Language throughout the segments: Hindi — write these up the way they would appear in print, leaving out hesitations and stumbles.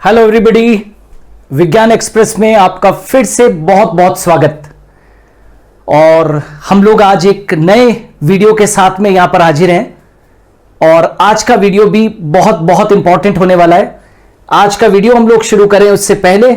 हेलो एवरीबॉडी, विज्ञान एक्सप्रेस में आपका फिर से बहुत बहुत स्वागत। और हम लोग आज एक नए वीडियो के साथ में यहां पर हाजिर हैं और आज का वीडियो भी बहुत बहुत इंपॉर्टेंट होने वाला है। आज का वीडियो हम लोग शुरू करें उससे पहले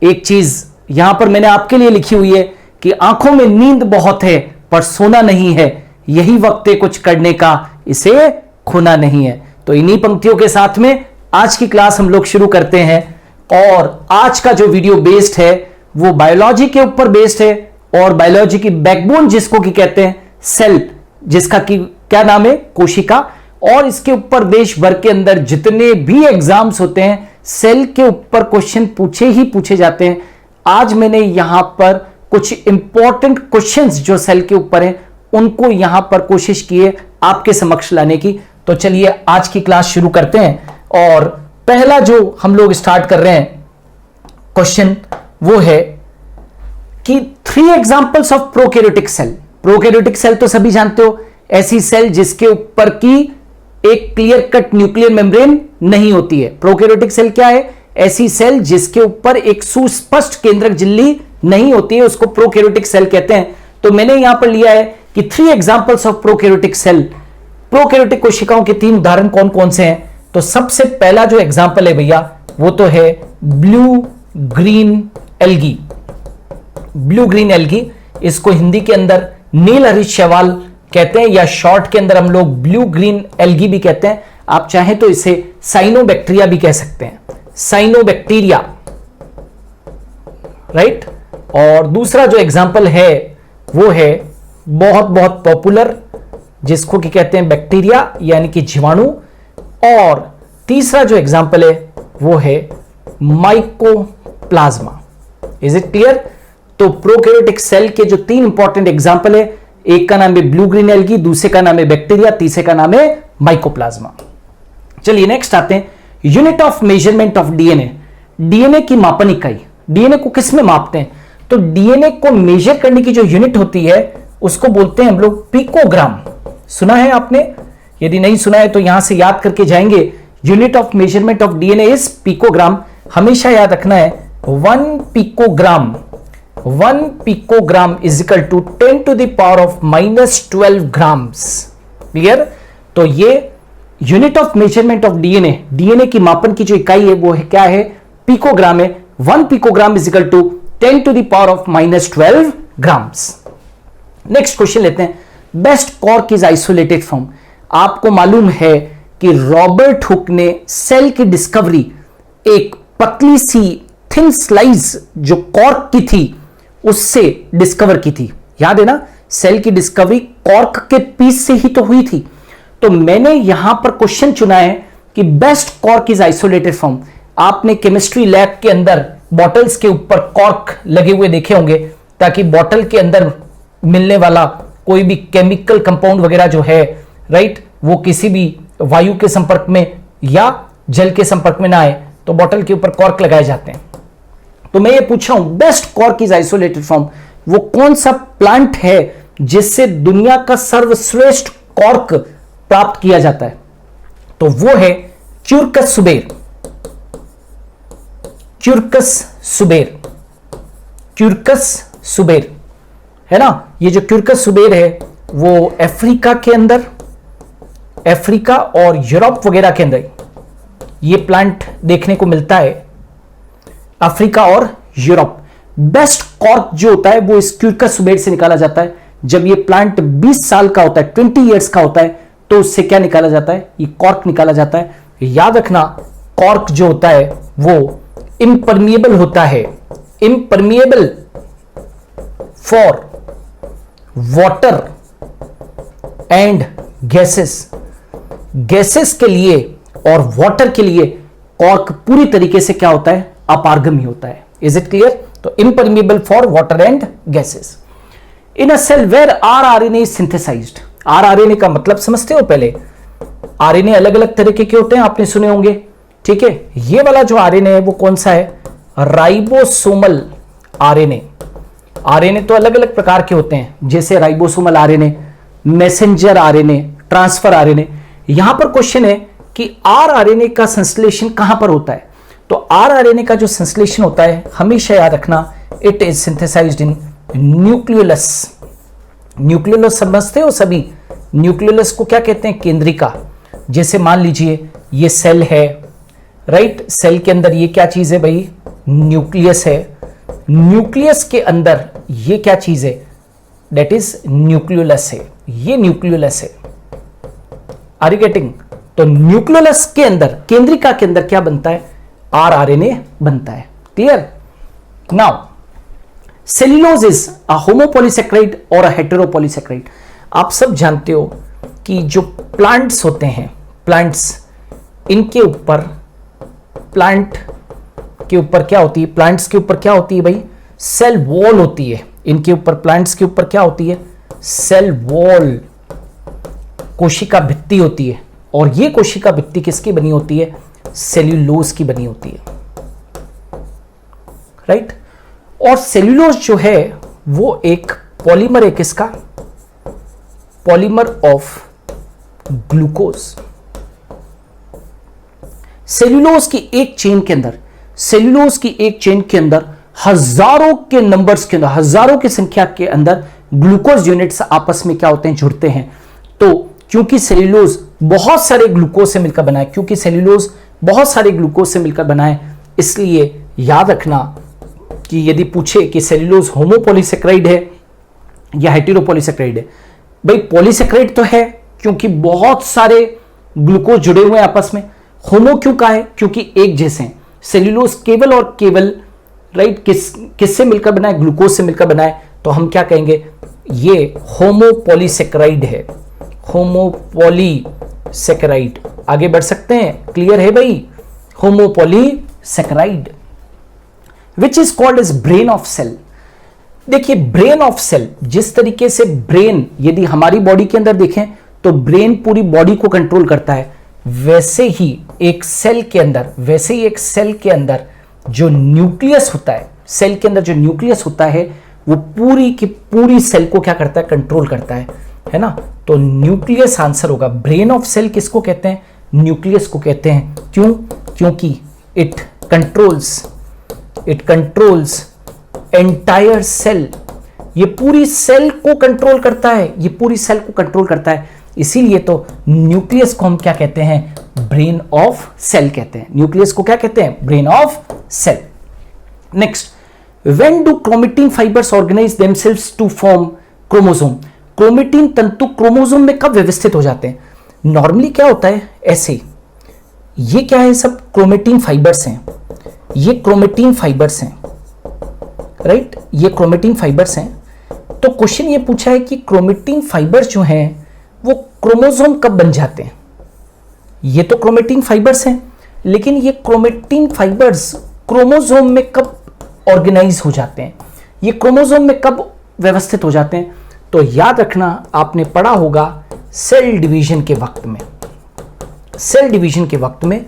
एक चीज यहां पर मैंने आपके लिए लिखी हुई है कि आंखों में नींद बहुत है पर सोना नहीं है, यही वक्त है कुछ करने का, इसे खोना नहीं है। तो इन्हीं पंक्तियों के साथ में आज की क्लास हम लोग शुरू करते हैं। और आज का जो वीडियो बेस्ड है वो बायोलॉजी के ऊपर बेस्ड है और बायोलॉजी की बैकबोन जिसको कि कहते हैं सेल, जिसका कि क्या नाम है, कोशिका। और इसके ऊपर देश भर के अंदर जितने भी एग्जाम्स होते हैं सेल के ऊपर क्वेश्चन पूछे जाते हैं। आज मैंने यहां पर कुछ इंपॉर्टेंट क्वेश्चंस जो सेल के ऊपर हैं उनको यहां पर कोशिश की है आपके समक्ष लाने की। तो चलिए आज की क्लास शुरू करते हैं। और पहला जो हम लोग स्टार्ट कर रहे हैं क्वेश्चन वो है कि 3 examples of prokaryotic cell. Prokaryotic cell तो सभी जानते हो, ऐसी सेल जिसके ऊपर की एक क्लियर कट न्यूक्लियर मेम्ब्रेन नहीं होती है। प्रोकैरियोटिक सेल क्या है? ऐसी सेल जिसके ऊपर एक सुस्पष्ट केंद्रक झिल्ली नहीं होती है, उसको प्रोकैरियोटिक सेल कहते हैं। तो मैंने यहां पर लिया है कि 3 examples of prokaryotic cell. Prokaryotic कोशिकाओं के 3 उदाहरण कौन कौन से हैं? तो सबसे पहला जो एग्जांपल है भैया वो तो है blue green algae. Blue green algae, इसको हिंदी के अंदर नील हरित शैवाल कहते हैं या शॉर्ट के अंदर हम लोग ब्लू ग्रीन एल्गी भी कहते हैं। आप चाहें तो इसे साइनोबैक्टीरिया भी कह सकते हैं, साइनोबैक्टीरिया, राइट। और दूसरा जो एग्जांपल है वो है बहुत बहुत पॉपुलर, जिसको कि कहते हैं बैक्टीरिया यानी कि जीवाणु। और तीसरा जो एग्जांपल है वो है माइकोप्लाज्मा। Is it clear? तो प्रोकैरियोटिक सेल के जो 3 इंपॉर्टेंट एग्जांपल है, एक का नाम है ब्लू ग्रीन एल्गी, दूसरे का नाम है बैक्टीरिया, तीसरे का नाम है माइकोप्लाज्मा। चलिए नेक्स्ट आते हैं, unit of measurement of DNA. DNA की मापन इकाई, डीएनए को किस में मापते हैं? तो डीएनए को मेजर करने की जो यूनिट होती है उसको बोलते हैं हम लोग पिकोग्राम। सुना है आपने? यदि नहीं सुना है तो यहां से याद करके जाएंगे। Unit of measurement of DNA is picogram. हमेशा याद रखना है 1 picogram, 1 picogram is equal to 10 to the power of -12 grams. Clear? तो ये unit of measurement of DNA, DNA की मापन की जो इकाई है वो है क्या है? पिकोग्राम है। 1 picogram is equal to 10 to the power of -12 grams. Next question लेते हैं, best cork is isolated from. आपको मालूम है कि रॉबर्ट हुक ने सेल की डिस्कवरी एक पतली सी थिन स्लाइस जो कॉर्क की थी उससे डिस्कवर की थी। याद है ना, सेल की डिस्कवरी कॉर्क के पीस से ही तो हुई थी। तो मैंने यहां पर क्वेश्चन चुना है कि best cork is isolated from. आपने केमिस्ट्री लैब के अंदर बॉटल्स के ऊपर कॉर्क लगे हुए देखे होंगे ताकि बॉटल के अंदर मिलने वाला कोई भी केमिकल कंपाउंड वगैरह जो है, राइट, वो किसी भी वायु के संपर्क में या जल के संपर्क में ना आए, तो बॉटल के ऊपर कॉर्क लगाए जाते हैं। तो मैं ये पूछ रहा हूं best cork is isolated from, वो कौन सा प्लांट है जिससे दुनिया का सर्वश्रेष्ठ कॉर्क प्राप्त किया जाता है? तो वो है क्यूरकस सुबेर। क्यूरकस सुबेर, क्यूरकस सुबेर है ना। ये जो क्यूरकस सुबेर है वो अफ्रीका के अंदर, अफ्रीका और यूरोप वगैरह के अंदर ये प्लांट देखने को मिलता है, अफ्रीका और यूरोप। बेस्ट कॉर्क जो होता है वो इस क्यूरकस सुबेर से निकाला जाता है। जब ये प्लांट 20 साल का होता है, 20 ईयर्स का होता है, तो उससे क्या निकाला जाता है? ये कॉर्क निकाला जाता है। याद रखना, कॉर्क जो होता है वो इम्परमिएबल होता है, impermeable for water and gases. Gases के लिए और वाटर के लिए कॉर्क पूरी तरीके से क्या होता है? अपारगमी होता है। Is it clear? तो impermeable for water and gases. In a cell where RNA is synthesised. RNA का मतलब समझते हो? पहले आरएनए अलग अलग तरीके के होते हैं, आपने सुने होंगे, ठीक है। ये वाला जो आरएनए है वो कौन सा है? Ribosomal RNA. आरएनए तो अलग अलग प्रकार के होते हैं, जैसे ribosomal RNA, messenger RNA, transfer RNA. यहां पर क्वेश्चन है कि आरएनए का संश्लेषण कहां पर होता है? तो आरआरएनए का जो संश्लेषण होता है हमेशा याद रखना, it is synthesised in nucleolus. Nucleolus समझते हो सभी? न्यूक्लियोलस को क्या कहते हैं? केंद्रिका। जैसे मान लीजिए ये सेल है, राइट? सेल के अंदर ये क्या चीज है भाई? न्यूक्लियस है। न्यूक्लियस के अंदर ये क्या चीज है? दैट इज न्यूक्लियोलस है। ये न्यूक्लियोलस है। Are you getting? तो न्यूक्लियोलस के अंदर, केंद्रिका के अंदर क्या बनता है? आरआरएनए बनता है। Clear? Now cellulose is a homopolysaccharide और अ हेटेरोपॉलीसेकेराइड। आप सब जानते हो कि जो प्लांट्स होते हैं, प्लांट्स, इनके ऊपर, प्लांट के ऊपर क्या होती है? प्लांट्स के ऊपर क्या होती है भाई? सेल वॉल होती है। इनके ऊपर, प्लांट्स के ऊपर क्या होती है? सेल वॉल, कोशिका भित्ति होती है। और ये कोशिका भित्ति किसकी बनी होती है? सेल्यूलोज की बनी होती है, राइट? और सेल्यूलोज जो है वो एक पॉलीमर है। किसका? Polymer of glucose. सेल्यूलोज की एक चेन के अंदर, सेल्यूलोज की एक चेन के अंदर हजारों के नंबर्स के अंदर, हजारों की संख्या के अंदर ग्लूकोज यूनिट्स आपस में क्या होते हैं? जुड़ते हैं। तो क्योंकि सेल्यूलोज बहुत सारे ग्लूकोज से मिलकर बना है, क्योंकि सेल्यूलोज बहुत सारे ग्लूकोज से मिलकर बना है, इसलिए याद रखना कि यदि पूछे कि सेल्यूलोज होमोपॉलीसेकेराइड है या हेटेरोपॉलीसेकेराइड है, भाई पॉलीसेकेराइड तो है क्योंकि बहुत सारे ग्लूकोज जुड़े हुए हैं आपस में। होमो क्यों का है? क्योंकि एक जैसे हैं। सेल्यूलोज केवल और केवल, राइट, किससे मिलकर बना है? ग्लूकोज से मिलकर बना है। तो हम क्या कहेंगे? ये होमोपॉलीसेकेराइड है। होमोपॉलीसेकेराइड। आगे बढ़ सकते हैं? क्लियर है भाई? Homopolysaccharide which is called as brain of cell. देखिए ब्रेन ऑफ सेल, जिस तरीके से ब्रेन यदि हमारी बॉडी के अंदर देखें तो ब्रेन पूरी बॉडी को कंट्रोल करता है, वैसे ही एक सेल के अंदर, वैसे ही एक सेल के अंदर जो न्यूक्लियस होता है, सेल के अंदर जो न्यूक्लियस होता है वो पूरी की पूरी सेल को क्या करता है? कंट्रोल करता है ना? तो न्यूक्लियस आंसर होगा। ब्रेन ऑफ सेल किसको कहते हैं? न्यूक्लियस को कहते हैं। क्यों? क्योंकि इट कंट्रोल्स एंटायर सेल। ये पूरी सेल को कंट्रोल करता है, ये पूरी सेल को कंट्रोल करता है। इसीलिए तो न्यूक्लियस को हम क्या कहते हैं? ब्रेन ऑफ सेल कहते हैं। न्यूक्लियस को क्या कहते हैं? Brain of cell. Next, when do chromatin fibres organise themselves to form chromosome. Chromatin तंतु क्रोमोसोम में कब व्यवस्थित हो जाते हैं? नॉर्मली क्या होता है? ऐसे, ये क्या है? सब क्रोमेटिन फाइबर्स हैं। ये क्रोमेटिन फाइबर्स हैं, राइट? ये क्रोमेटिन फाइबर्स हैं। तो क्वेश्चन ये पूछा है कि क्रोमेटिन फाइबर्स जो हैं वो क्रोमोसोम कब बन जाते हैं? ये तो क्रोमेटिन फाइबर्स हैं, लेकिन ये क्रोमेटिन फाइबर्स क्रोमोसोम में कब ऑर्गेनाइज हो जाते हैं? ये क्रोमोसोम में कब व्यवस्थित हो जाते हैं? तो याद रखना, आपने पढ़ा होगा सेल डिवीजन के वक्त में। सेल डिवीजन के वक्त में,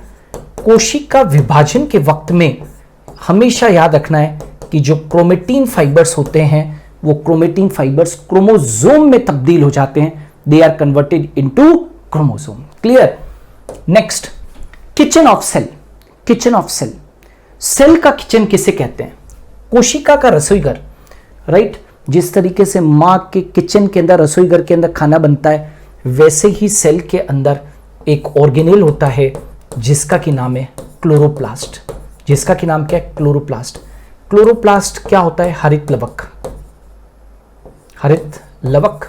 कोशिका विभाजन के वक्त में हमेशा याद रखना है कि जो क्रोमेटिन फाइबर्स होते हैं वो क्रोमेटिन फाइबर्स क्रोमोसोम में तब्दील हो जाते हैं। They are converted into chromosome. Clear? Next, kitchen of cell. Kitchen of cell, cell का किचन किसे कहते हैं? कोशिका का रसोईघर, राइट? जिस तरीके से मां के किचन के अंदर, रसोईघर के अंदर खाना बनता है, वैसे ही सेल के अंदर एक ऑर्गेनेल होता है जिसका की नाम है क्लोरोप्लास्ट। जिसका की नाम क्या है? क्लोरोप्लास्ट। क्लोरोप्लास्ट क्या होता है? हरित लवक। हरित लवक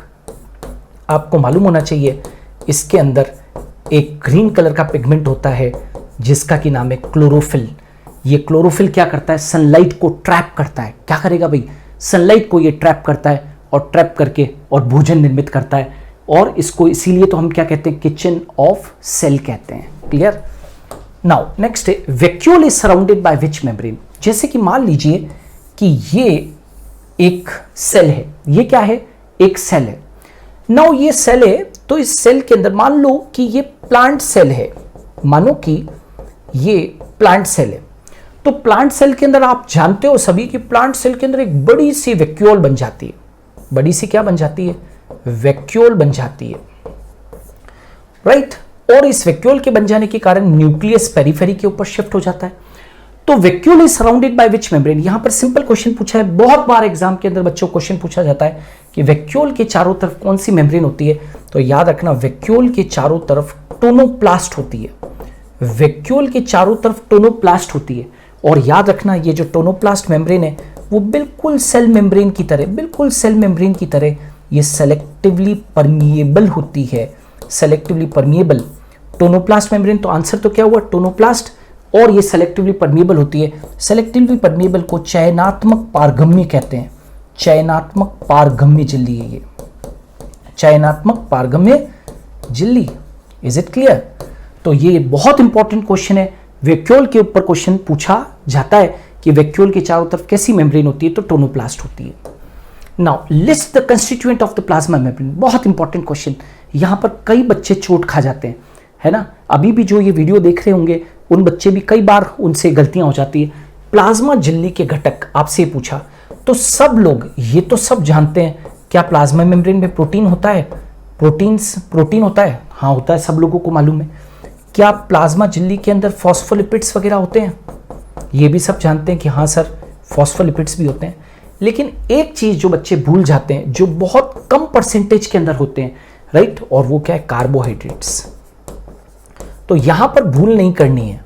आपको मालूम होना चाहिए, इसके अंदर एक ग्रीन कलर का पिगमेंट होता है जिसका की नाम है क्लोरोफिल। ये क्लोरोफिल क्या करता है? सनलाइट को ट्रैप करता है। क्या करेगा भाई? सनलाइट को ये ट्रैप करता है और ट्रैप करके और भोजन निर्मित करता है। और इसको इसीलिए तो हम क्या कहते हैं? किचन ऑफ सेल कहते हैं। क्लियर? नाउ नेक्स्ट है, vacuole is surrounded by which membrane. जैसे कि मान लीजिए कि ये एक सेल है। ये क्या है? एक सेल है। नाउ ये सेल है, तो इस सेल के अंदर मान लो कि ये प्लांट सेल है। मानो कि ये प्लांट सेल है। तो प्लांट सेल के अंदर आप जानते हो सभी कि प्लांट सेल के अंदर एक बड़ी सी वैक्यूल बन जाती है। बड़ी सी क्या बन जाती है? वैक्यूल बन जाती है, राइट? और इस वैक्यूल के बन जाने के कारण न्यूक्लियस पेरिफेरी के ऊपर शिफ्ट हो जाता है। तो vacuole is surrounded by which membrane. यहां पर सिंपल क्वेश्चन पूछा है, बहुत बार एग्जाम के अंदर बच्चों क्वेश्चन पूछा जाता है कि वैक्यूल के चारों तरफ कौन सी मेम्ब्रेन होती है। तो याद रखना वैक्यूल के चारों तरफ टोनोप्लास्ट होती है, वैक्यूल के चारों तरफ टोनोप्लास्ट होती है। और याद रखना ये जो टोनोप्लास्ट मेम्ब्रेन है वो बिल्कुल सेल मेम्ब्रेन की तरह, बिल्कुल सेल मेम्ब्रेन की तरह ये सेलेक्टिवली परमिएबल होती है, सेलेक्टिवली परमिएबल। टोनोप्लास्ट मेम्ब्रेन, तो आंसर तो क्या हुआ टोनोप्लास्ट, और ये सेलेक्टिवली परमिएबल होती है। सेलेक्टिवली परमिएबल को चयनात्मक पारगम्य कहते हैं, चयनात्मक पारगम्य झिल्ली है ये, चयनात्मक पारगम्य झिल्ली। Is it clear? तो ये बहुत इंपॉर्टेंट क्वेश्चन है, वैक्यूल के ऊपर क्वेश्चन पूछा जाता है कि वैक्यूल के चारों तरफ कैसी मेम्ब्रेन होती है, तो टोनोप्लास्ट होती है। Now list the constituent of the plasma membrane, बहुत इंपॉर्टेंट क्वेश्चन। यहां पर कई बच्चे चोट खा जाते हैं, है ना। अभी भी जो ये वीडियो देख रहे होंगे उन बच्चे भी कई बार उनसे गलतियां हो जाती है। प्लाज्मा झिल्ली के घटक आपसे पूछा, तो सब लोग ये तो सब जानते हैं क्या प्लाज्मा मेम्ब्रेन में प्रोटीन होता है, प्रोटीन होता है, हाँ होता है, सब लोगों को मालूम है। क्या प्लाज्मा झिल्ली के अंदर फॉस्फोलिपिड्स वगैरह होते हैं, ये भी सब जानते हैं कि हाँ सर फॉस्फोलिपिड्स भी होते हैं। लेकिन एक चीज जो बच्चे भूल जाते हैं, जो बहुत कम परसेंटेज के अंदर होते हैं, राइट, और वो क्या है, कार्बोहाइड्रेट्स। तो यहां पर भूल नहीं करनी है,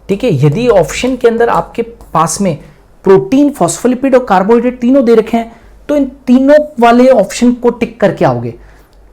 ठीक है। यदि ऑप्शन के अंदर आपके पास में प्रोटीन, फॉस्फोलिपिड और कार्बोहाइड्रेट तीनों दे रखे हैं, तो इन तीनों वाले ऑप्शन को टिक करके आओगे।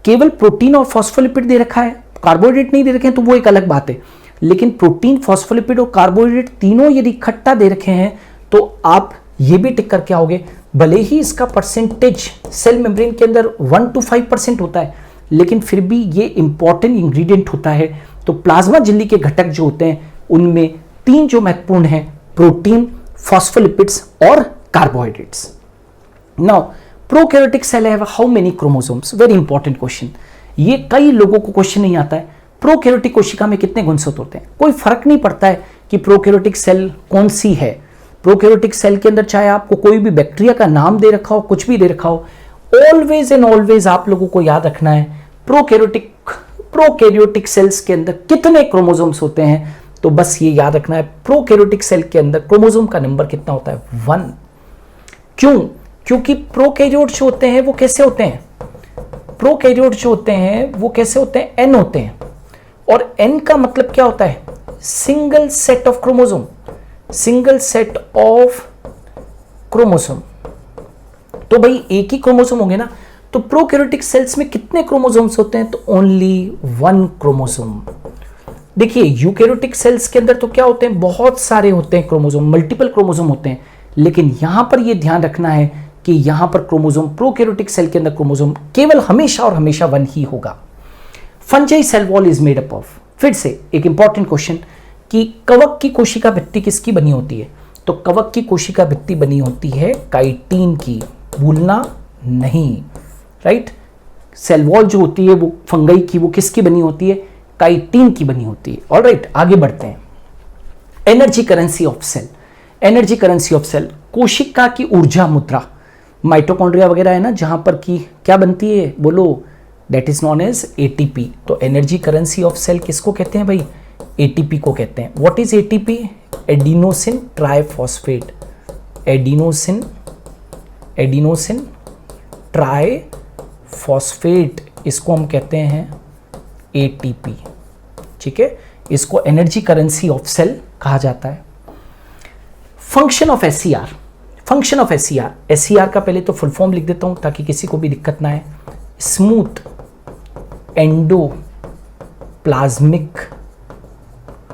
केवल प्रोटीन और फॉस्फोलिपिड दे रखा है, कार्बोहाइड्रेट नहीं दे रखे हैं, तो वो एक अलग बात है। लेकिन प्रोटीन, फॉस्फोलिपिड और कार्बोहाइड्रेट तीनों यदि इकट्ठा दे रखे हैं तो आप ये भी टिक करके आओगे। भले ही इसका परसेंटेज सेल मेम्ब्रेन के अंदर 1 to 5% होता है, लेकिन फिर भी ये इंपॉर्टेंट इंग्रेडिएंट होता है। तो प्लाज्मा झिल्ली के घटक जो होते हैं उनमें तीन जो महत्वपूर्ण हैं, प्रोटीन, फॉस्फोलिपिड्स और carbohydrates. Now prokaryotic cell have how many chromosomes, very important question. ये कई लोगों को क्वेश्चन नहीं आता है, प्रोकैरियोटिक कोशिका में कितने गुणसूत्र होते हैं। कोई फर्क नहीं पड़ता है कि प्रोकैरियोटिक सेल कौन सी है। प्रोकैरियोटिक सेल के अंदर चाहे आपको कोई भी बैक्टीरिया का नाम दे रखा हो, कुछ भी दे रखा हो, ऑलवेज एंड ऑलवेज आप लोगों को याद रखना है प्रोकैरियोटिक सेल्स के अंदर कितने क्रोमोसोम्स होते हैं। तो बस ये याद रखना है, प्रोकैरियोटिक सेल के अंदर क्रोमोसोम का नंबर कितना होता है, 1। क्यों? क्योंकि प्रोकैरियोट जो होते हैं वो कैसे होते हैं, प्रोकैरियोट जो होते हैं वो कैसे होते हैं, एन होते हैं। और एन का मतलब क्या होता है, single set of chromosome, single set of chromosome. तो भाई एक ही क्रोमोसोम होंगे ना। तो प्रोकैरियोटिक सेल्स में कितने क्रोमोसोम्स होते हैं, तो ओनली 1 क्रोमोसोम। देखिए यूकैरियोटिक सेल्स के अंदर तो क्या होते हैं, बहुत सारे होते हैं क्रोमोसोम, मल्टीपल क्रोमोसोम होते हैं। लेकिन यहां पर यह ध्यान रखना है कि यहां पर क्रोमोसोम, प्रोकैरियोटिक सेल के अंदर क्रोमोसोम केवल हमेशा और हमेशा 1 ही होगा। Fungi cell wall is made up of, फिर से एक इंपॉर्टेंट क्वेश्चन कि कवक की कोशिका भित्ति किसकी बनी होती है। तो कवक की कोशिका भित्ति बनी होती है काइटिन की, भूलना नहीं, राइट। सेल वॉल जो होती है वो फंगाई की, वो किसकी बनी होती है, काइटिन की बनी होती है। ऑलराइट, आगे बढ़ते हैं। Energy currency of cell, energy currency of cell, कोशिका की ऊर्जा मुद्रा, माइटोकॉन्ड्रिया वगैरह है ना जहां पर की क्या बनती है, बोलो, that is known as ATP. तो एनर्जी करेंसी ऑफ सेल किसको कहते हैं भाई, एटीपी को कहते हैं। What is ATP, adenosine triphosphate, adenosine triphosphate, इसको हम कहते हैं एटीपी, ठीक है। इसको एनर्जी करेंसी ऑफ सेल कहा जाता है। Function of SCR, function of SCR, SCR का पहले तो फुल फॉर्म लिख देता हूं ताकि किसी को भी दिक्कत ना है। Smooth endoplasmic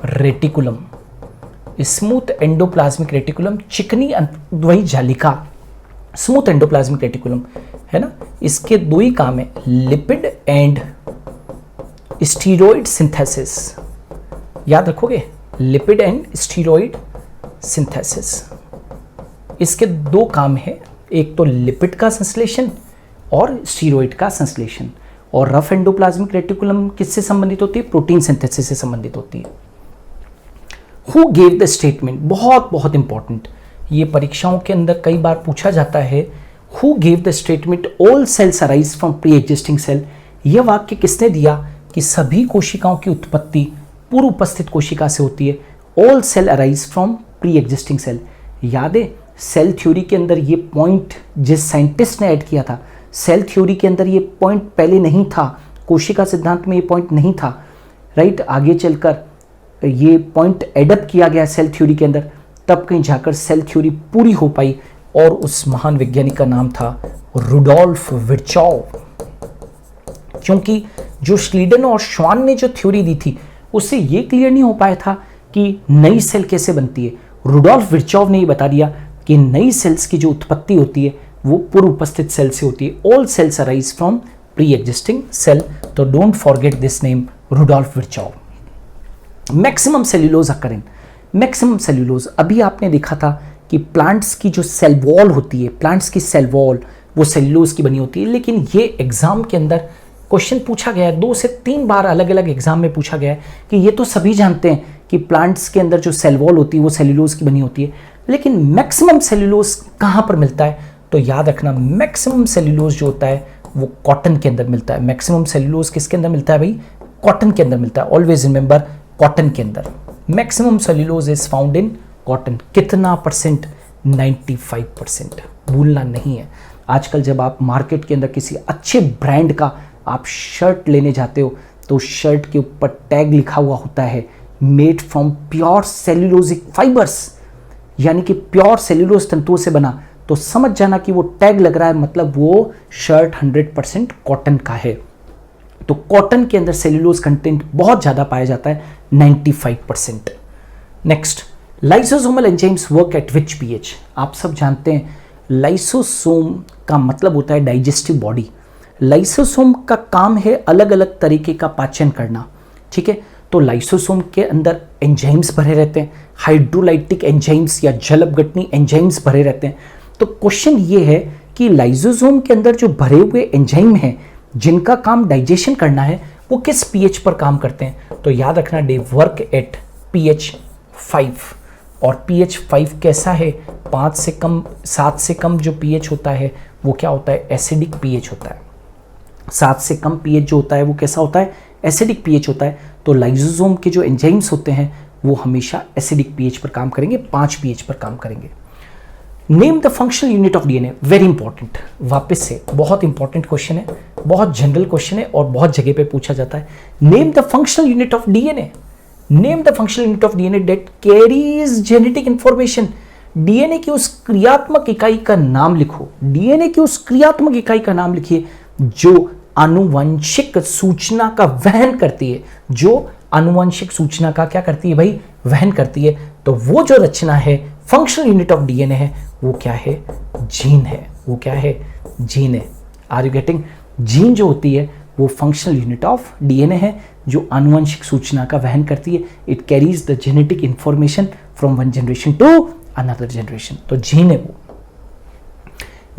reticulum, smooth endoplasmic reticulum, चिकनी वही जालिका, स्मूथ एंडोप्लाज्मिक रेटिकुलम है ना। इसके दो ही काम है, लिपिड एंड स्टीरॉइड सिंथेसिस, याद रखोगे, लिपिड एंड स्टीरॉइड सिंथेसिस। इसके दो काम है, एक तो लिपिड का संश्लेषण और स्टीरॉइड का संश्लेषण। और रफ एंडोप्लाज्मिक रेटिकुलम किससे संबंधित होती है, प्रोटीन सिंथेसिस से संबंधित होती है। हु गेव द स्टेटमेंट, बहुत बहुत इंपॉर्टेंट, ये परीक्षाओं के अंदर कई बार पूछा जाता है। Who gave the statement all cells arise from pre existing cell, यह वाक्य किसने दिया कि सभी कोशिकाओं की उत्पत्ति पूर्व उपस्थित कोशिका से होती है। All cell arise from pre existing cell. याद है सेल थ्योरी के अंदर ये पॉइंट जिस साइंटिस्ट ने ऐड किया था, सेल थ्योरी के अंदर ये पॉइंट पहले नहीं था, कोशिका सिद्धांत में ये पॉइंट नहीं था, राइट। आगे चलकर ये पॉइंट एडअप किया गया सेल थ्योरी के अंदर, तब कहीं जाकर सेल थ्योरी पूरी हो पाई और उस महान वैज्ञानिक का नाम था रुडोल्फ विर्चॉव। क्योंकि जो श्लीडन और श्वान ने जो थ्योरी दी थी उससे ये क्लियर नहीं हो पाया था कि नई सेल कैसे बनती है। रुडोल्फ विर्चॉव ने ये बता दिया कि नई सेल्स की जो उत्पत्ति होती है वो पूर्व उपस्थित सेल से होती है। All cells arise from pre existing cell. तो don't forget this name, Rudolf Virchow. Maximum cellulose occurrence, maximum cellulose, अभी आपने देखा था कि प्लांट्स की जो सेल वॉल होती है, प्लांट्स की सेल वॉल वो सेल्यूलोज की बनी होती है। लेकिन ये एग्जाम के अंदर क्वेश्चन पूछा गया है, 2 से 3 बार अलग अलग एग्जाम में पूछा गया है कि ये तो सभी जानते हैं कि प्लांट्स के अंदर जो सेल वॉल होती है वो सेल्यूलोज की बनी होती है, लेकिन मैक्सिमम सेल्यूलोज कहाँ पर मिलता है? तो याद रखना मैक्सिमम सेल्यूलोज जो होता है वो कॉटन के अंदर मिलता है। मैक्सिमम सेल्यूलोज किसके अंदर मिलता है भाई? कॉटन के अंदर मिलता है। ऑलवेज रिमेंबर कॉटन के अंदर maximum cellulose is found in cotton. कितना परसेंट? 95%, भूलना नहीं है। आजकल जब आप मार्केट के अंदर किसी अच्छे ब्रांड का आप शर्ट लेने जाते हो तो शर्ट के ऊपर टैग लिखा हुआ होता है made from pure cellulosic fibres, यानी कि प्योर सेल्यूलोज तंतुओं से बना, तो समझ जाना कि वो टैग लग रहा है मतलब वो शर्ट 100% कॉटन का है। तो कॉटन के अंदर सेल्यूलोज कंटेंट बहुत ज़्यादा पाया जाता है, 95%। Next, lysosomal enzymes work at which pH? आप सब जानते हैं लाइसोसोम का मतलब होता है डाइजेस्टिव बॉडी। लाइसोसोम का काम है अलग अलग तरीके का पाचन करना, ठीक है। तो लाइसोसोम के अंदर एंजाइम्स भरे रहते हैं, हाइड्रोलाइटिक एंजाइम्स या जल अपघटनी एंजाइम्स भरे रहते हैं। तो क्वेश्चन ये है कि लाइसोसोम के अंदर जो भरे हुए एंजाइम हैं जिनका काम डाइजेशन करना है वो किस पीएच पर काम करते हैं? तो याद रखना दे वर्क एट pH 5। और pH 5 कैसा है? 5 से कम, 7 से कम जो pH होता है वो क्या होता है? एसिडिक pH होता है। 7 से कम pH जो होता है वो कैसा होता है? एसिडिक pH होता है। तो लाइसोसोम के जो एंजाइम्स होते हैं वो हमेशा एसिडिक pH पर काम करेंगे, 5 pH पर काम करेंगे। Name the functional unit of DNA, very important. वापस से बहुत इंपॉर्टेंट क्वेश्चन है, बहुत जनरल क्वेश्चन है और बहुत जगह पे पूछा जाता है। Name the functional unit of DNA, name the functional unit of DNA that carries genetic information. DNA की उस क्रियात्मक इकाई का नाम लिखो, डीएनए की उस क्रियात्मक इकाई का नाम लिखिए जो आनुवंशिक सूचना का वहन करती है, जो आनुवंशिक सूचना का क्या करती है भाई? वहन करती है। तो वो जो रचना है, फंक्शनल यूनिट ऑफ डीएनए है, वो क्या है? जीन है। वो क्या है? जीन है। Are you getting? जीन जो होती है वो फंक्शनल यूनिट ऑफ डीएनए है जो आनुवंशिक सूचना का वहन करती है। It carries the genetic information from one generation to another generation. तो जीन है वो।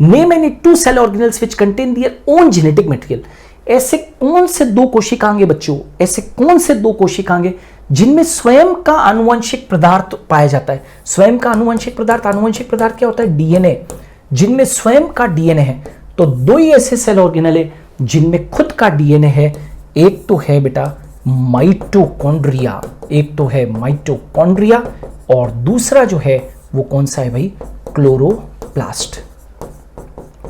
Name any 2 cell organelles which contain their own genetic material. ऐसे कौन से 2 कोशिकांग बच्चों, ऐसे कौन से 2 कोशिकांग जिनमें स्वयं का आनुवंशिक पदार्थ पाया जाता है? स्वयं का आनुवंशिक पदार्थ क्या होता है? डीएनए। जिनमें स्वयं का डीएनए है, तो 2 ही ऐसे सेल ऑर्गेनल है जिनमें खुद का डीएनए है। एक तो है बेटा माइटोकॉन्ड्रिया, एक तो है माइटोकॉन्ड्रिया और दूसरा जो है वो कौन सा है भाई? Chloroplast,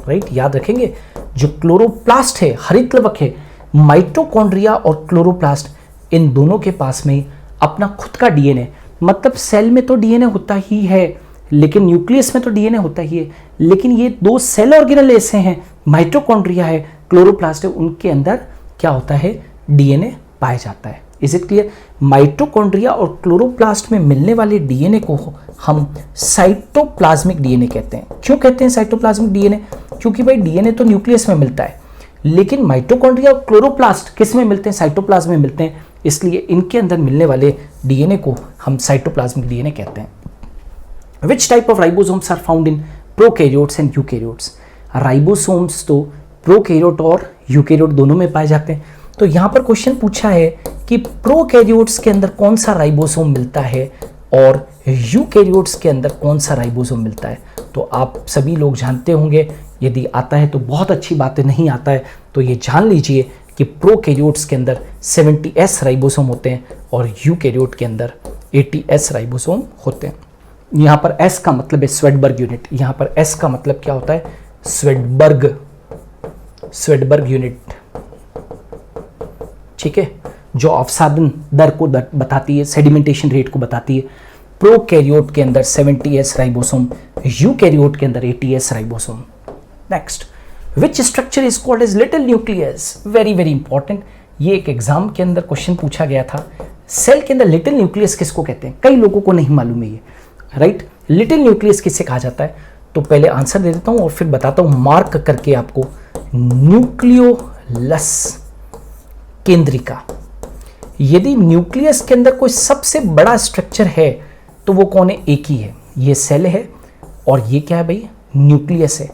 right. याद रखेंगे जो क्लोरोप्लास्ट है, हरितलवक है, माइटोकॉन्ड्रिया और क्लोरोप्लास्ट, इन दोनों के पास में अपना खुद का डीएनए, मतलब सेल में तो डीएनए होता ही है लेकिन न्यूक्लियस में तो डीएनए होता ही है, लेकिन ये 2 सेल ऑर्गेनल ऐसे हैं, माइटोकॉन्ड्रिया है, क्लोरोप्लास्ट है, उनके अंदर क्या होता है? डीएनए पाया जाता है। Is it clear? माइटोकॉन्ड्रिया और क्लोरोप्लास्ट में मिलने वाले डीएनए को हम साइटोप्लाज्मिक डीएनए कहते हैं। क्यों कहते हैं साइटोप्लाज्मिक डीएनए? क्योंकि भाई डीएनए तो न्यूक्लियस में मिलता है लेकिन माइटोकॉन्ड्रिया और क्लोरोप्लास्ट किस में मिलते हैं? साइटोप्लाज्म में मिलते हैं, इसलिए इनके अंदर मिलने वाले डीएनए को हम साइटोप्लाज्मिक डीएनए कहते हैं। Which type of ribosomes are found in prokaryotes and eukaryotes? Ribosomes तो प्रोकैरियोट और यूकैरियोट दोनों में पाए जाते हैं। तो यहाँ पर क्वेश्चन पूछा है कि प्रोकैरियोट्स के अंदर कौन सा राइबोसोम मिलता है और यूकैरियोट्स के अंदर कौन सा राइबोसोम मिलता है? तो आप सभी लोग जानते होंगे, यदि आता है तो बहुत अच्छी बात है, नहीं आता है तो ये जान लीजिए कि प्रोकैरियोट्स के अंदर 70S राइबोसोम होते हैं और यूकैरियोट के अंदर 80S राइबोसोम होते हैं। यहां पर एस का मतलब है स्वेडबर्ग यूनिट, यहां पर एस का मतलब क्या होता है, स्वेडबर्ग यूनिट, ठीक है, जो अवसादन दर को बताती है, सेडिमेंटेशन रेट को बताती है। प्रोकैरियोट के अंदर 70s राइबोसोम, यूकैरियोट के अंदर 80s ribosome. Next, which structure is called as little nucleus, very very important, ये एक एग्जाम के अंदर क्वेश्चन पूछा गया था। सेल के अंदर लिटिल न्यूक्लियस किसको कहते हैं, कई लोगों को नहीं मालूम है ये, राइट। लिटिल न्यूक्लियस किससे कहा जाता है, तो पहले आंसर दे देता हूं और फिर बताता हूं मार्क करके आपको। न्यूक्लियोलस केंद्रिका, यदि न्यूक्लियस के अंदर कोई सबसे बड़ा स्ट्रक्चर है तो वो कौन है, एक ही है, ये सेल है और ये क्या है भाई, न्यूक्लियस है।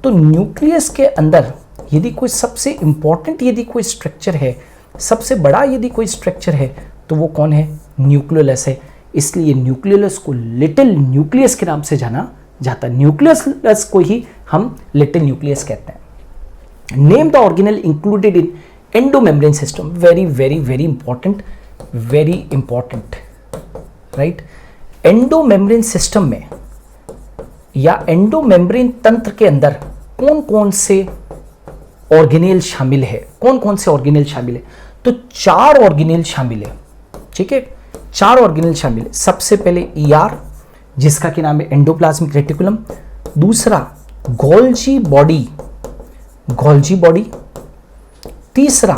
तो न्यूक्लियस के अंदर यदि कोई सबसे इंपॉर्टेंट यदि कोई स्ट्रक्चर है, सबसे बड़ा यदि कोई स्ट्रक्चर है तो वो कौन है, न्यूक्लियोलस है। इसलिए न्यूक्लियोलस को लिटिल न्यूक्लियस के नाम से जाना जाता है, न्यूक्लियोलस को ही हम लिटिल न्यूक्लियस कहते हैं। Name the organelle included in endomembrane system, very very very important, very important, right. Endomembrane system में या एंडोमेम्ब्रेन तंत्र के अंदर कौन कौन से ऑर्गेनेल शामिल है, कौन कौन से ऑर्गेनेल शामिल है, तो 4 ऑर्गेनेल शामिल है, ठीक है, 4 ऑर्गेनेल शामिल है। सबसे पहले ईआर, जिसका कि नाम है एंडोप्लाज्मिक रेटिकुलम, दूसरा गोल्जी बॉडी, तीसरा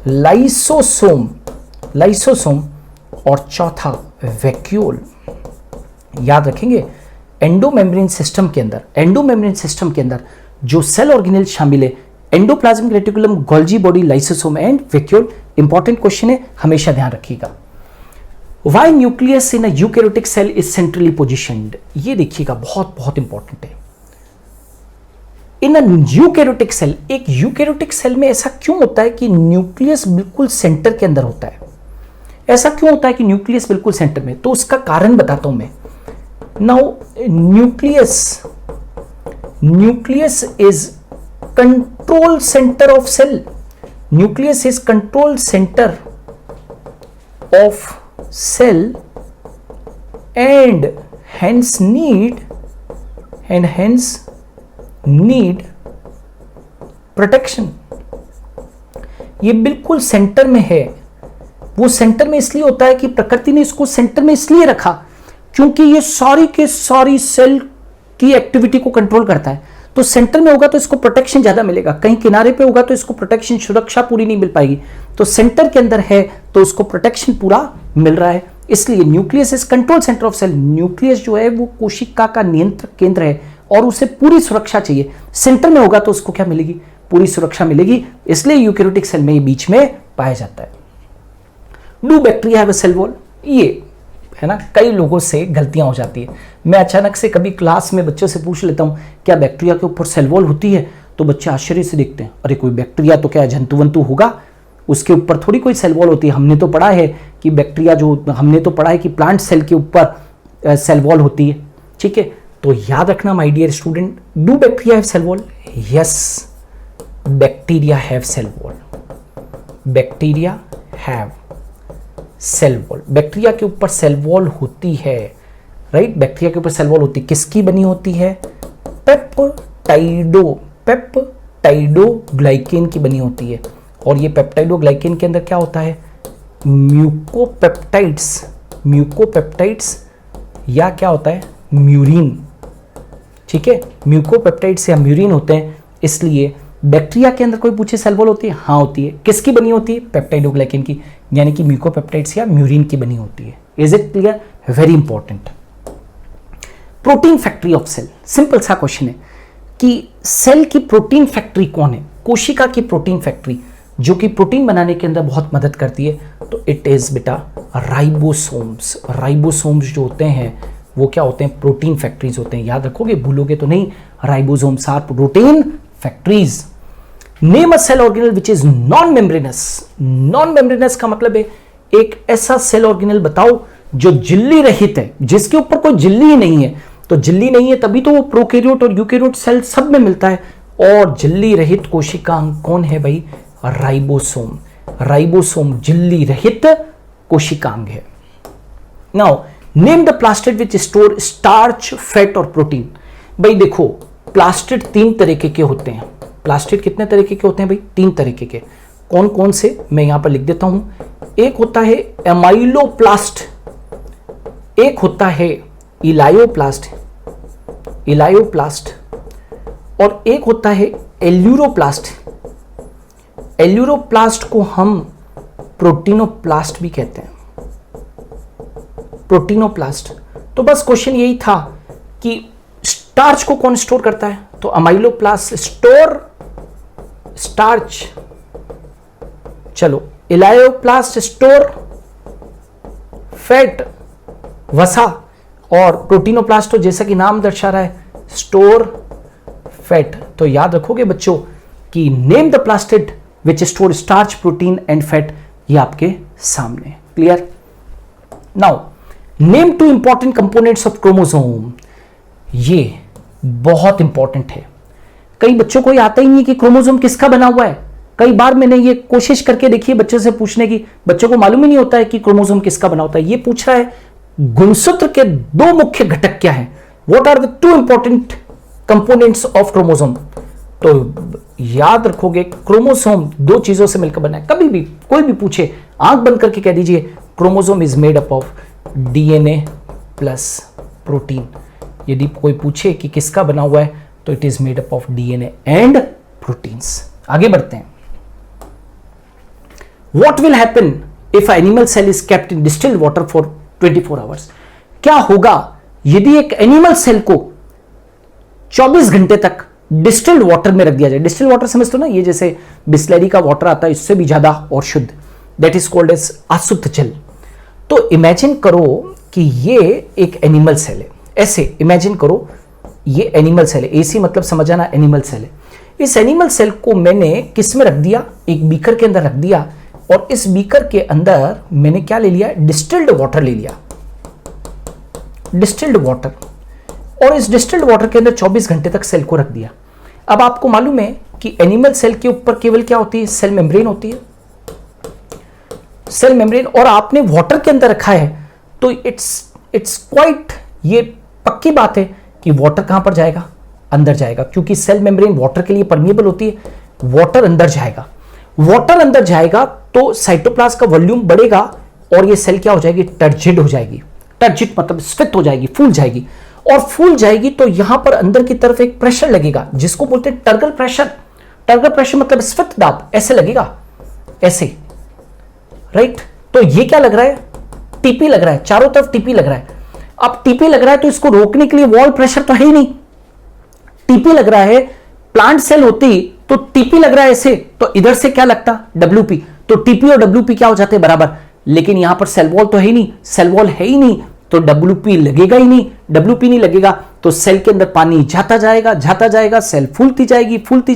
लाइसोसोम, और चौथा वैक्यूल। याद रखेंगे, एंडोमेम्ब्रेन सिस्टम के अंदर जो सेल ऑर्गेनेल शामिल है, endoplasmic reticulum, Golgi body, lysosome and vacuole. Important question है, हमेशा ध्यान रखिएगा। Why nucleus in a eukaryotic cell is centrally positioned, ये देखिएगा, बहुत बहुत इंपॉर्टेंट है। इन यूकैरियोटिक सेल, एक यूकैरियोटिक सेल में ऐसा क्यों होता है कि न्यूक्लियस बिल्कुल सेंटर के अंदर होता है, ऐसा क्यों होता है कि न्यूक्लियस बिल्कुल सेंटर में, तो उसका कारण बताता हूं मैं। Now nucleus is control centre of cell, nucleus is control centre of cell and hence need protection। ये बिल्कुल सेंटर में है, वो सेंटर में इसलिए होता है कि प्रकृति ने इसको सेंटर में इसलिए रखा क्योंकि ये सारी के सारी सेल की एक्टिविटी को कंट्रोल करता है। तो सेंटर में होगा तो इसको प्रोटेक्शन ज्यादा मिलेगा, कहीं किनारे पे होगा तो इसको प्रोटेक्शन, सुरक्षा पूरी नहीं मिल पाएगी। तो सेंटर के अंदर है तो उसको प्रोटेक्शन पूरा मिल रहा है, इसलिए nucleus is control centre of cell. Nucleus जो है वो कोशिका का नियंत्रण केंद्र है और उसे पूरी सुरक्षा चाहिए। सेंटर में होगा तो उसको क्या मिलेगी, पूरी सुरक्षा मिलेगी, इसलिए यूकैरियोटिक सेल में ये बीच में पाया जाता है। Do bacteria have a cell wall, ये है ना, कई लोगों से गलतियां हो जाती है। मैं अचानक से कभी क्लास में बच्चों से पूछ लेता हूं क्या बैक्टीरिया के ऊपर सेल वॉल होती है, तो बच्चे आश्चर्य से देखते हैं, अरे कोई बैक्टीरिया तो क्या जंतुवंतु होगा, उसके ऊपर थोड़ी कोई सेल वॉल होती है। हमने तो पढ़ा है कि बैक्टीरिया हमने तो पढ़ा है कि प्लांट सेल के ऊपर सेल वॉल होती है, ठीक है। तो याद रखना my dear student, do bacteria have cell wall, yes bacteria have cell wall, bacteria have cell wall, bacteria के ऊपर सेल वॉल होती है, राइट। बैक्टीरिया के ऊपर सेल वॉल होती है, किसकी बनी होती है, पेप्टाइडोग्लाइकेन की बनी होती है। और ये पेप्टाइडोग्लाइकेन के अंदर क्या होता है, म्यूकोपेप्टाइड्स या क्या होता है, म्यूरिन, ठीक है, म्यूकोपेप्टाइड्स या म्यूरिन होते हैं। इसलिए बैक्टीरिया के अंदर कोई पूछे सेल वॉल होती है, हाँ होती है, किसकी बनी होती है, पेप्टाइडोग्लाइकेन की, यानी कि म्यूकोपेप्टाइड्स या म्यूरिन की बनी होती है। Is it clear, very important. Protein factory of cell, simple सा क्वेश्चन है कि सेल की प्रोटीन फैक्ट्री कौन है, कोशिका की प्रोटीन फैक्ट्री जो कि प्रोटीन बनाने के अंदर बहुत मदद करती है, तो इट इज बेटा राइबोसोम्स। राइबोसोम्स जो होते हैं वो क्या होते हैं, प्रोटीन फैक्ट्रीज होते हैं, याद रखोगे, भूलोगे तो नहीं। Ribosomes are protein factories. Name a cell organelle which is non membranous. Non membranous का मतलब है एक ऐसा सेल ऑर्गेनल बताओ जो झिल्ली रहित है, जिसके ऊपर कोई झिल्ली ही नहीं है। तो झिल्ली नहीं है तभी तो वो प्रोकैरियोट और यूकैरियोट सेल सब में मिलता है, और झिल्ली रहित कोशिकांग कौन है भाई, राइबोसोम। राइबोसोम झिल्ली रहित कोशिकांग है। Now name the plastid which store starch, fat और प्रोटीन। भाई देखो, प्लास्टिड 3 तरीके के होते हैं। प्लास्टिड कितने तरीके के होते हैं भाई? 3 तरीके के। कौन कौन से, मैं यहां पर लिख देता हूं। एक होता है एमाइलोप्लास्ट, एक होता है इलायोप्लास्ट, और एक होता है एल्यूरोप्लास्ट। एल्यूरोप्लास्ट को हम प्रोटीनोप्लास्ट भी कहते हैं, प्रोटीनोप्लास्ट। तो बस क्वेश्चन यही था कि स्टार्च को कौन स्टोर करता है, तो अमाइलोप्लास्ट स्टोर स्टार्च। चलो, इलायोप्लास्ट स्टोर फैट, वसा, और प्रोटीनोप्लास्ट तो जैसा कि नाम दर्शा रहा है स्टोर फैट। तो याद रखोगे बच्चों कि name the plastid which store starch, protein and fat, ये आपके सामने। Clear? Now name 2 important components of chromosome. ये बहुत इंपॉर्टेंट है। कई बच्चों को ये आता ही नहीं कि क्रोमोसोम किसका बना हुआ है। कई बार मैंने ये कोशिश करके देखी है बच्चों से पूछने की, बच्चों को मालूम ही नहीं होता है कि क्रोमोसोम किसका बना होता है। ये पूछ रहा है गुणसूत्र के 2 मुख्य घटक क्या है, what are the 2 important components of chromosome. तो याद रखोगे क्रोमोसोम 2 चीजों से मिलकर बना है। कभी भी कोई भी पूछे, आंख बंद करके कह दीजिए chromosome is made up of DNA plus protein. यदि कोई पूछे कि किसका बना हुआ है तो it is made up of DNA and proteins. आगे बढ़ते हैं। What will happen if an animal cell is kept in distilled water for 24 hours? क्या होगा यदि एक एनिमल सेल को 24 घंटे तक डिस्टिल्ड वाटर में रख दिया जाए। डिस्टिल्ड वाटर समझते हो ना, ये जैसे बिस्लेरी का वाटर आता है, इससे भी ज्यादा और शुद्ध, दैट इज कॉल्ड एज अशुद्ध जल। तो इमेजिन करो कि ये एक एनिमल सेल है। ऐसे इमेजिन करो ये एनिमल सेल है, एसी मतलब समझ आना एनिमल सेल है। इस एनिमल सेल को मैंने किस में रख दिया, एक बीकर के अंदर रख दिया, और इस बीकर के अंदर मैंने क्या ले लिया, डिस्टिल्ड वाटर ले लिया, डिस्टिल्ड वाटर, और इस डिस्टिल्ड वाटर के अंदर 24 घंटे तक सेल को रख दिया। अब आपको मालूम है कि एनिमल सेल के ऊपर केवल क्या होती है, सेल मेम्ब्रेन होती है, सेल मेम्ब्रेन, और आपने वाटर के अंदर रखा है तो इट्स क्वाइट, ये पक्की बात है कि वाटर कहां पर जाएगा, अंदर जाएगा, क्योंकि सेल मेम्ब्रेन वाटर के लिए परमिएबल होती है। वाटर अंदर जाएगा, वाटर अंदर जाएगा तो साइटोप्लाज्म का वॉल्यूम बढ़ेगा और ये सेल क्या हो जाएगी, टर्जिड हो जाएगी। टर्जिड मतलब स्फीत हो जाएगी, फूल जाएगी, और फूल जाएगी तो यहां पर अंदर की तरफ एक प्रेशर लगेगा जिसको बोलते हैं टर्गल प्रेशर। टर्गल प्रेशर मतलब स्फीत दाब, ऐसे लगेगा, ऐसे, राइट। तो ये क्या लग रहा है, टीपी लग रहा है, चारों तरफ टीपी लग रहा है। अब टीपी लग रहा है तो इसको रोकने के लिए वॉल प्रेशर तो है ही नहीं, टीपी लग रहा है। प्लांट सेल होती तो टीपी लग रहा है ऐसे, तो इधर से क्या लगता, डब्ल्यूपी, तो टीपी और डब्ल्यूपी क्या हो जाते हैं, बराबर। लेकिन यहां पर सेल वॉल तो है ही नहीं, सेल वॉल है ही नहीं, तो डब्ल्यूपी लगेगा ही नहीं। डब्ल्यूपी नहीं लगेगा तो सेल के अंदर पानी जाता जाएगा, सेल फूलती जाएगी, फूलती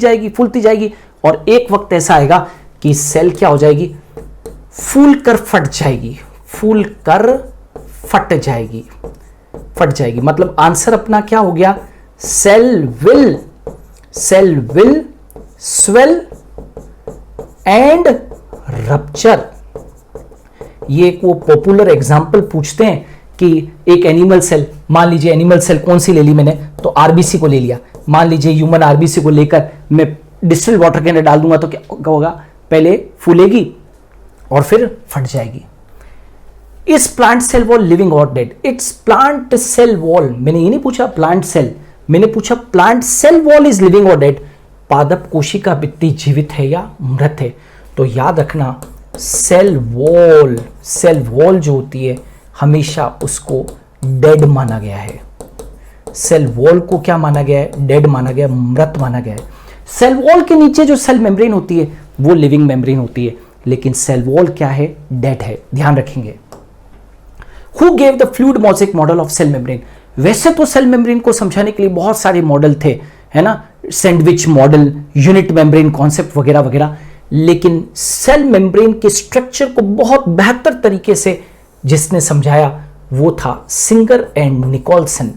जाएगी, और एक वक्त ऐसा आएगा कि सेल क्या हो जाएगी, फूल कर फट जाएगी। मतलब आंसर अपना क्या हो गया, cell will swell and rupture. ये एक वो पॉपुलर एग्जांपल पूछते हैं कि एक एनिमल सेल, मान लीजिए एनिमल सेल कौन सी ले ली मैंने, तो आरबीसी को ले लिया। मान लीजिए ह्यूमन आरबीसी को लेकर मैं डिस्टिल्ड वाटर के अंदर डाल दूंगा तो क्या होगा, पहले फूलेगी और फिर फट जाएगी। Is plant cell wall living और dead, it's plant cell wall. मैंने ये नहीं पूछा प्लांट सेल, मैंने पूछा plant cell wall is living और डेड। पादप कोशिका भित्ति जीवित है या मृत है। तो याद रखना सेल वॉल जो होती है हमेशा उसको डेड माना गया है। सेल वॉल को क्या माना गया है, डेड माना गया, मृत माना गया है। सेल वॉल के नीचे जो सेल मेम्ब्रेन होती है वो लिविंग मेम्ब्रेन होती है, लेकिन सेल वॉल क्या है, डेड है, ध्यान रखेंगे। Who gave the fluid mosaic model of cell membrane? वैसे तो सेल मेम्ब्रेन को समझाने के लिए बहुत सारे मॉडल थे, है ना, sandwich model, unit membrane concept वगैरह वगैरह, लेकिन सेल मेम्ब्रेन के स्ट्रक्चर को बहुत बेहतर तरीके से जिसने समझाया वो था सिंगर एंड निकोलसन।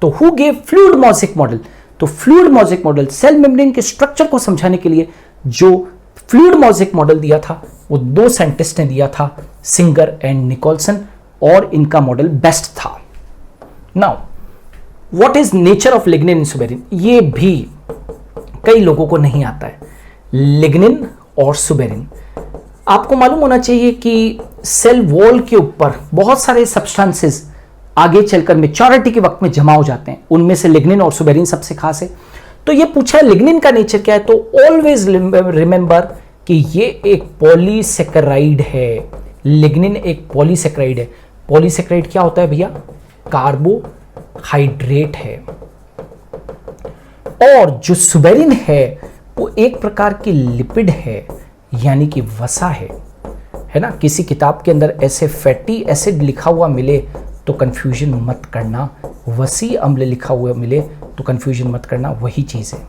तो who gave fluid mosaic model? तो fluid mosaic model cell membrane के स्ट्रक्चर को समझाने के लिए जो फ्लूइड मोज़ेक मॉडल दिया था वो 2 साइंटिस्ट ने दिया था, सिंगर एंड निकोलसन, और इनका मॉडल बेस्ट था। Now what is nature of lignin and suberin, ये भी कई लोगों को नहीं आता है। लिग्निन और सुबेरिन, आपको मालूम होना चाहिए कि सेल वॉल के ऊपर बहुत सारे सब्सटेंसेस आगे चलकर मैच्योरिटी के वक्त में जमा हो जाते हैं, उनमें से लिग्निन और सुबेरिन सबसे खास है। तो ये पूछा है लिग्निन का नेचर क्या है, तो ऑलवेज रिमेंबर कि ये एक पॉलीसेकेराइड है। लिग्निन एक पॉलीसेकेराइड है। पॉलीसेकेराइड क्या होता है भैया? कार्बोहाइड्रेट है। और जो सुबेरिन है वो एक प्रकार की लिपिड है, यानी कि वसा है ना। किसी किताब के अंदर ऐसे फैटी एसिड लिखा हुआ मिले तो कंफ्यूजन मत करना, वसी अम्ल लिखा हुआ मिले तो कंफ्यूजन मत करना, वही चीज है।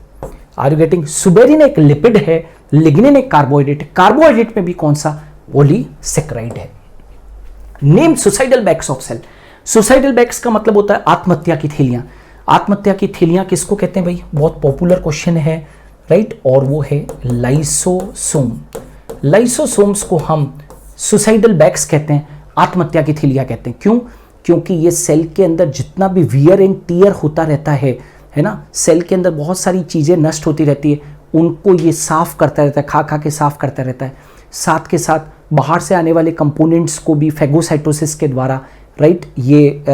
Are you getting? सुबेरिन एक लिपिड है, लिग्निन एक कार्बोहाइड्रेट। कार्बोहाइड्रेट में भी कौन सा? पॉलीसेकेराइड है। Name suicidal bags of cell. Suicidal bags का मतलब होता है आत्महत्या की थैलियां। आत्महत्या की थैलियां किसको कहते हैं भाई? बहुत पॉपुलर क्वेश्चन है, राइट, और वो है लाइसोसोम। लाइसोसोम्स को हम सुसाइडल बैग्स कहते हैं, आत्महत्या की थैलियां कहते हैं। क्यों? क्योंकि ये सेल के अंदर जितना भी वियर एंड टीयर होता रहता है ना, सेल के अंदर बहुत सारी चीजें नष्ट होती रहती है, उनको ये साफ करता रहता है, खा खा के साफ करता रहता है। साथ के साथ बाहर से आने वाले कंपोनेंट्स को भी फैगोसाइटोसिस के द्वारा, राइट, ये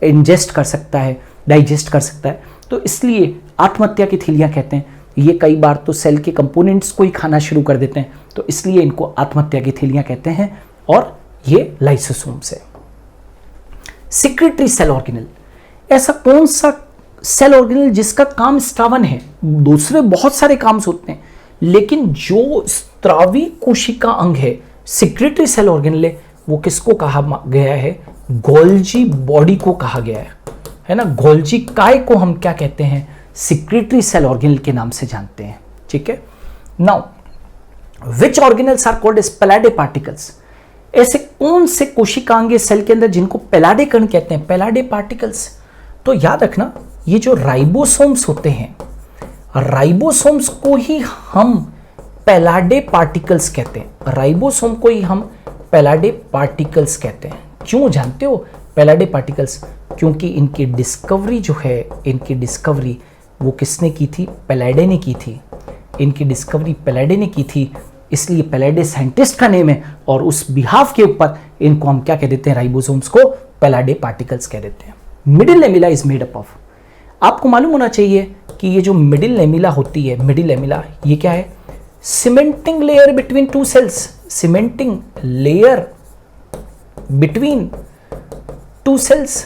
इंजेस्ट कर सकता है, डाइजेस्ट कर सकता है। तो इसलिए आत्महत्या की थैलियां कहते हैं। ये कई बार तो सेल के कंपोनेंट्स को ही खाना शुरू कर देते हैं, तो इसलिए इनको आत्महत्या की थैलियां कहते हैं, और ये लाइसोसोम्स है। सिक्रेटरी सेल ऑर्गेनेल, ऐसा कौन सा सेल ऑर्गेनेल जिसका काम स्त्रावन है? दूसरे बहुत सारे काम होते हैं, लेकिन जो स्त्रावी कोशिका अंग है, सिक्रेटरी सेल ऑर्गेनेल है, वो किसको कहा गया है? गोल्जी बॉडी को कहा गया है ना। गोल्जी काय को हम क्या कहते हैं? सिक्रेटरी सेल ऑर्गेनेल के नाम से जानते हैं, ठीक है। Now which organelles are called as Palade particles, ऐसे कौन से कोशिकांग सेल के अंदर जिनको पैलाडे कण कहते हैं, पैलाडे पार्टिकल्स? तो याद रखना, ये जो राइबोसोम्स होते हैं, राइबोसोम्स को ही हम पैलाडे पार्टिकल्स कहते हैं। राइबोसोम को ही हम पैलाडे पार्टिकल्स कहते हैं। क्यों जानते हो पैलाडे पार्टिकल्स? क्योंकि इनकी डिस्कवरी जो है, इनकी डिस्कवरी वो किसने की थी? पैलाडे ने की थी। इनकी डिस्कवरी पैलाडे ने की थी, इसलिए पैलाडे साइंटिस्ट का नेम है, और उस बिहाफ के ऊपर इनको हम क्या कह देते हैं? राइबोसोम्स को पैलाडे पार्टिकल्स कह देते हैं। Middle lamella is made up of, आपको मालूम होना चाहिए कि ये जो मिडिल लेमिला होती है, मिडिल लेमिला ये क्या है? Cementing layer between two cells. Cementing layer between two cells,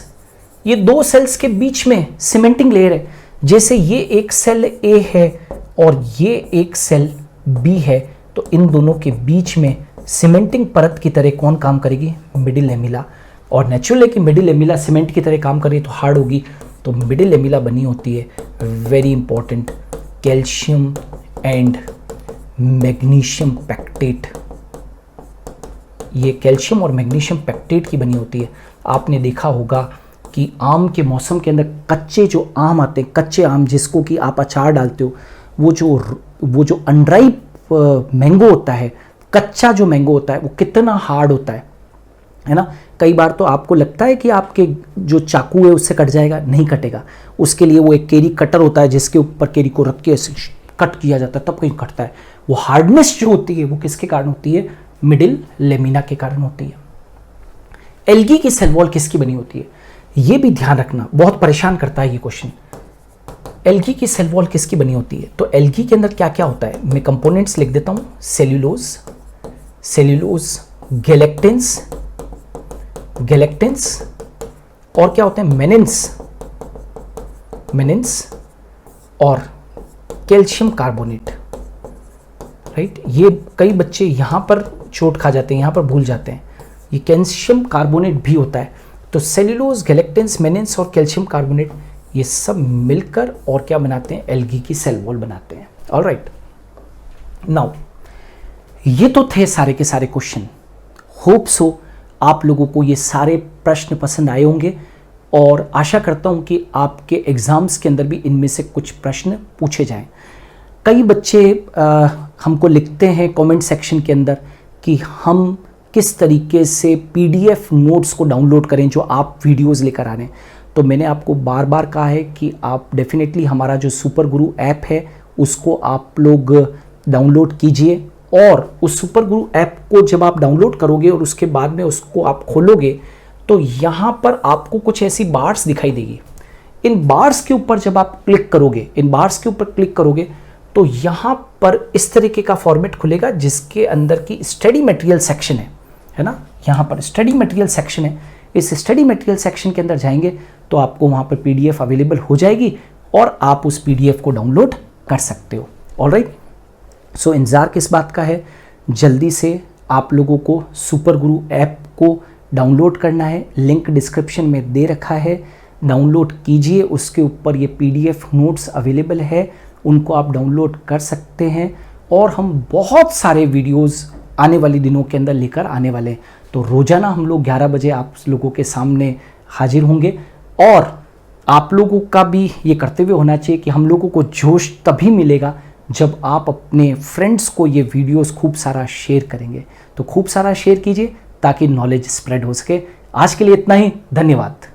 ये दो सेल्स के बीच में सीमेंटिंग लेयर है। जैसे ये एक सेल ए है और ये एक सेल बी है, तो इन दोनों के बीच में सीमेंटिंग परत की तरह कौन काम करेगी? Middle lamella. और नेचुरल है कि मिडिल लेमिला सीमेंट की तरह काम करे तो हार्ड होगी, तो मिडिल लेमिला बनी होती है, very important, calcium and magnesium pectate. ये कैल्शियम और मैग्नीशियम पैक्टेट की बनी होती है। आपने देखा होगा कि आम के मौसम के अंदर कच्चे जो आम आते हैं, कच्चे आम जिसको कि आप अचार डालते हो, वो जो अनराइप मैंगो होता है, कच्चा जो मैंगो होता है, वो कितना हार्ड होता है ना। कई बार तो आपको लगता है कि आपके जो चाकू है उससे कट जाएगा, नहीं कटेगा। उसके लिए वो एक केरी कटर होता है जिसके ऊपर केरी को रख के कट किया जाता है, तब कहीं कटता है। वो हार्डनेस जो होती है वो किसके कारण होती है? मिडिल लेमिना के कारण होती है। एल्गी की सेल वॉल किसकी बनी होती है? ये भी ध्यान रखना, बहुत परेशान करता है ये क्वेश्चन। एल्गी की सेल वॉल किसकी बनी होती है? तो एल्गी के अंदर क्या क्या होता है, मैं कंपोनेंट्स लिख देता हूं। सेल्यूलोज, गैलेक्टिन्स, और क्या होते हैं? मेनिन्स और कैल्शियम कार्बोनेट, राइट। ये कई बच्चे यहां पर चोट खा जाते हैं, यहां पर भूल जाते हैं, ये कैल्शियम कार्बोनेट भी होता है। तो सेल्यूलोज, गैलेक्टिन्स, मेनिन्स और कैल्शियम कार्बोनेट, ये सब मिलकर और क्या बनाते हैं? एल्गी की सेल वॉल बनाते हैं। ऑलराइट, नाउ ये तो थे सारे के सारे क्वेश्चन। होप सो आप लोगों को ये सारे प्रश्न पसंद आए होंगे, और आशा करता हूं कि आपके एग्जाम्स के अंदर भी इनमें से कुछ प्रश्न पूछे जाएं। कई बच्चे हमको लिखते हैं कमेंट सेक्शन के अंदर कि हम किस तरीके से पीडीएफ नोट्स को डाउनलोड करें जो आप वीडियोस लेकर आ रहे हैं। तो मैंने आपको बार बार कहा है कि आप डेफिनेटली हमारा जो सुपर गुरु ऐप है उसको आप लोग डाउनलोड कीजिए, और उस सुपर गुरु ऐप को जब आप डाउनलोड करोगे और उसके बाद में उसको आप खोलोगे तो यहाँ पर आपको कुछ ऐसी बार्स दिखाई देगी। इन बार्स के ऊपर जब आप क्लिक करोगे, तो यहाँ पर इस तरीके का फॉर्मेट खुलेगा जिसके अंदर की स्टडी मटेरियल सेक्शन है ना। यहाँ पर स्टडी मटेरियल सेक्शन है। इस स्टडी मटेरियल सेक्शन के अंदर जाएंगे तो आपको वहाँ पर पीडीएफ अवेलेबल हो जाएगी और आप उस पीडीएफ को डाउनलोड कर सकते हो। ऑलराइट, सो इंतज़ार किस बात का है, जल्दी से आप लोगों को सुपर गुरु ऐप को डाउनलोड करना है। लिंक डिस्क्रिप्शन में दे रखा है, डाउनलोड कीजिए। उसके ऊपर ये पीडीएफ नोट्स अवेलेबल है, उनको आप डाउनलोड कर सकते हैं। और हम बहुत सारे वीडियोस आने वाले दिनों के अंदर लेकर आने वाले हैं। तो रोज़ाना हम लोग 11 बजे आप लोगों के सामने हाजिर होंगे। और आप लोगों का भी ये करते हुए होना चाहिए कि हम लोगों को जोश तभी मिलेगा जब आप अपने फ्रेंड्स को ये वीडियोस खूब सारा शेयर करेंगे। तो खूब सारा शेयर कीजिए ताकि नॉलेज स्प्रेड हो सके। आज के लिए इतना ही, धन्यवाद।